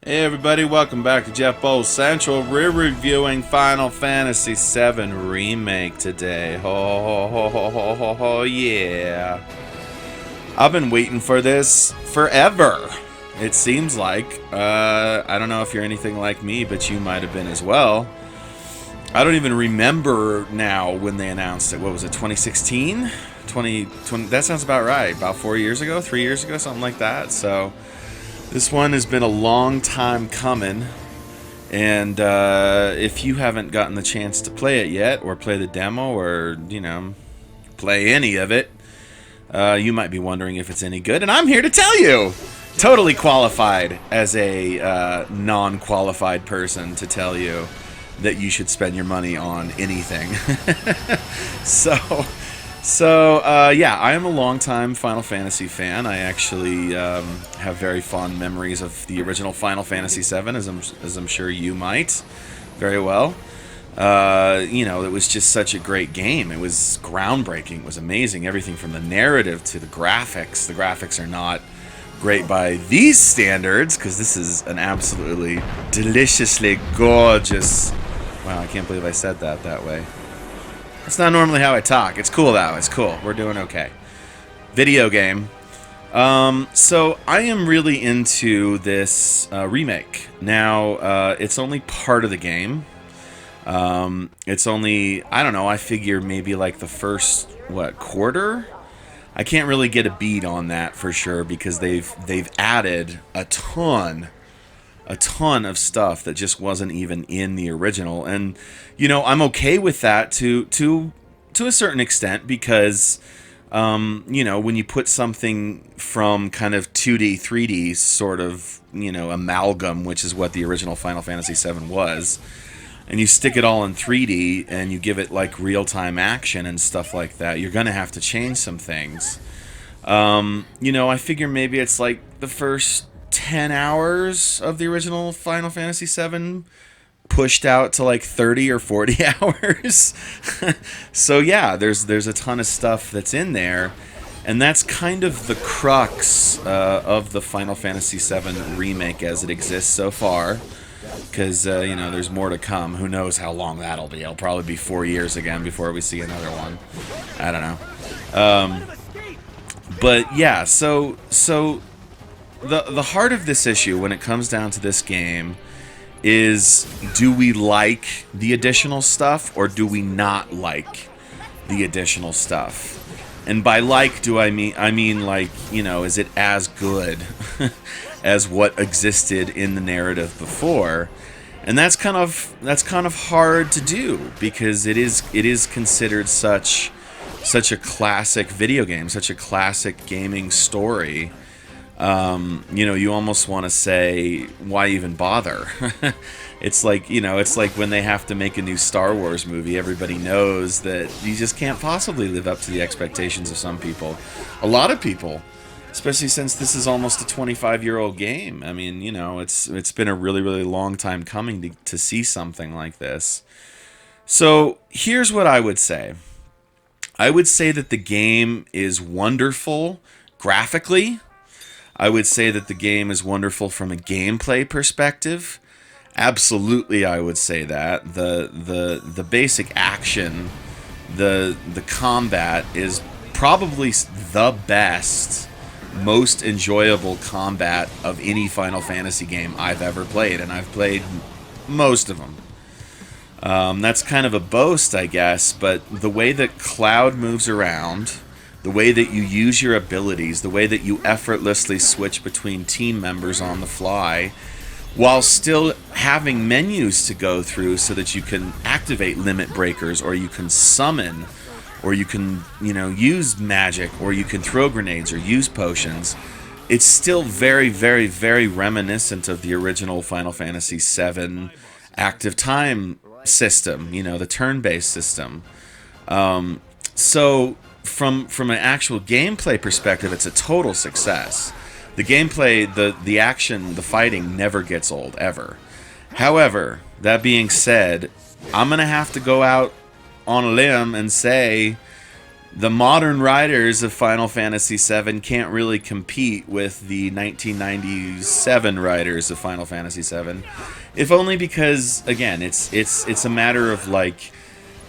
Hey everybody, welcome back to Jeff Bowles Central. We're reviewing Final Fantasy VII Remake today. Ho ho ho ho ho ho yeah. I've been waiting for this forever. It seems like. I don't know if you're anything like me, but you might have been as well. I don't even remember now when they announced it. What was it, 2016? 2020, that sounds about right. About 4 years ago, 3 years ago, something like that. So this one has been a long time coming, and if you haven't gotten the chance to play it yet, or play the demo, or, you know, play any of it, you might be wondering if it's any good, and I'm here to tell you! Totally qualified as a non-qualified person to tell you that you should spend your money on anything. Yeah, I am a longtime Final Fantasy fan. I actually have very fond memories of the original Final Fantasy VII, as I'm sure you might very well. You know, it was just such a great game. It was groundbreaking. It was amazing. Everything from the narrative to the graphics. The graphics are not great by these standards, because this is an absolutely deliciously gorgeous... Wow, I can't believe I said that way. That's not normally how I talk. It's cool, though. It's cool. We're doing okay. Video game. So I am really into this remake. Now, it's only part of the game. It's only, I don't know, I figure maybe like the first, quarter? I can't really get a beat on that for sure, because they've added a ton of stuff that just wasn't even in the original. And, you know, I'm okay with that to a certain extent, because, you know, when you put something from kind of 2D, 3D sort of, you know, amalgam, which is what the original Final Fantasy VII was, and you stick it all in 3D and you give it like real-time action and stuff like that, you're going to have to change some things. You know, I figure maybe it's like the first 10 hours of the original Final Fantasy VII pushed out to like 30 or 40 hours. So yeah, there's a ton of stuff that's in there, and that's kind of the crux of the Final Fantasy VII Remake as it exists so far. Because, you know, there's more to come. Who knows how long that'll be. It'll probably be 4 years again before we see another one. I don't know. But yeah, so the heart of this issue, when it comes down to this game, is, do we like the additional stuff, or do we not like the additional stuff? And by like, I mean like, you know, is it as good as what existed in the narrative before? And that's kind of hard to do, because it is considered such a classic video game, such a classic gaming story. You know, you almost want to say, why even bother? It's like, you know, it's like when they have to make a new Star Wars movie, everybody knows that you just can't possibly live up to the expectations of some people. A lot of people, especially since this is almost a 25-year-old game. I mean, you know, it's been a really, really long time coming to see something like this. So here's what I would say. I would say that the game is wonderful graphically. I would say that the game is wonderful from a gameplay perspective. Absolutely, I would say that. The basic action, the combat is probably the best, most enjoyable combat of any Final Fantasy game I've ever played, and I've played most of them. That's kind of a boast, I guess, but the way that Cloud moves around, the way that you use your abilities, the way that you effortlessly switch between team members on the fly, while still having menus to go through so that you can activate limit breakers, or you can summon, or you can, you know, use magic, or you can throw grenades or use potions. It's still very, very, very reminiscent of the original Final Fantasy VII active time system, you know, the turn-based system. So from an actual gameplay perspective, it's a total success. The gameplay, the action, the fighting never gets old, ever. However, that being said, I'm going to have to go out on a limb and say The modern writers of Final Fantasy VII can't really compete with the 1997 writers of Final Fantasy VII, if only because again, it's a matter of like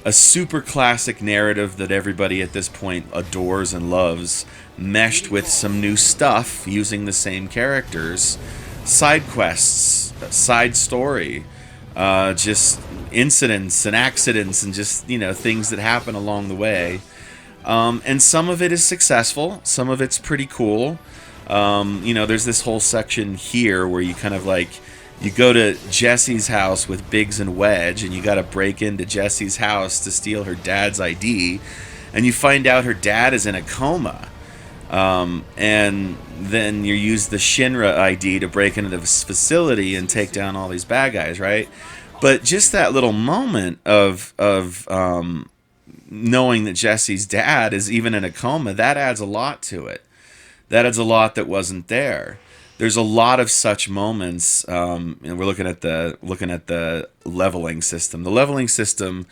a super classic narrative that everybody at this point adores and loves, meshed with some new stuff using the same characters, side quests, side story, just incidents and accidents and just things that happen along the way. And some of it is successful. Some of it's pretty cool. There's this whole section here where you kind of like you go to Jessie's house with Biggs and Wedge, and you got to break into Jessie's house to steal her dad's ID, and you find out her dad is in a coma. And then you use the Shinra ID to break into this facility and take down all these bad guys, right? But just that little moment of knowing that Jesse's dad is even in a coma, that adds a lot to it. That adds a lot that wasn't there. There's a lot of such moments. And we're looking at the leveling system. The leveling system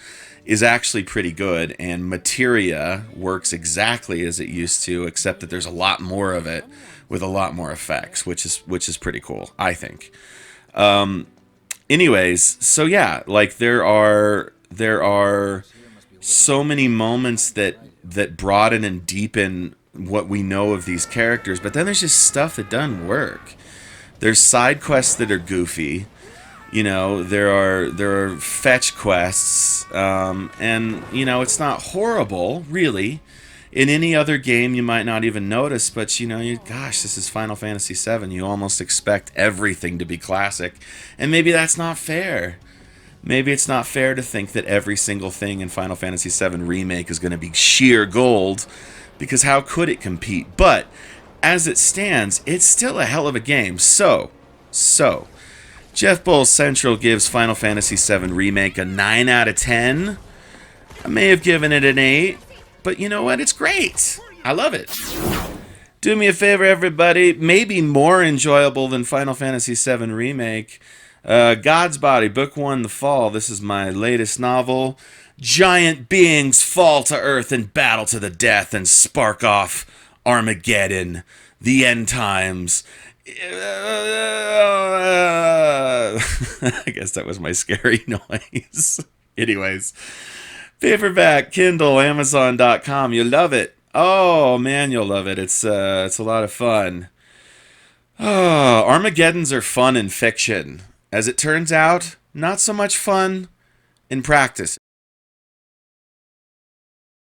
is actually pretty good, and materia works exactly as it used to, except that there's a lot more of it with a lot more effects, which is pretty cool, I think. Anyways, so yeah, like there are so many moments that broaden and deepen what we know of these characters, but then there's just stuff that doesn't work. There's side quests that are goofy. There are fetch quests, and it's not horrible, really. In any other game, you might not even notice, but gosh, this is Final Fantasy VII. You almost expect everything to be classic, and maybe that's not fair. Maybe it's not fair to think that every single thing in Final Fantasy VII Remake is going to be sheer gold, because how could it compete? But as it stands, it's still a hell of a game. So, Jeff Bowles Central gives Final Fantasy VII Remake a 9 out of 10. I may have given it an 8, but you know what? It's great. I love it. Do me a favor, everybody. Maybe more enjoyable than Final Fantasy VII Remake. God's Body, Book 1, The Fall. This is my latest novel. Giant beings fall to Earth and battle to the death and spark off Armageddon, the end times. I guess that was my scary noise. Anyways, paperback, Kindle, Amazon.com. You'll love it. Oh man, you'll love it. It's a lot of fun. Oh, Armageddons are fun in fiction. As it turns out, not so much fun in practice.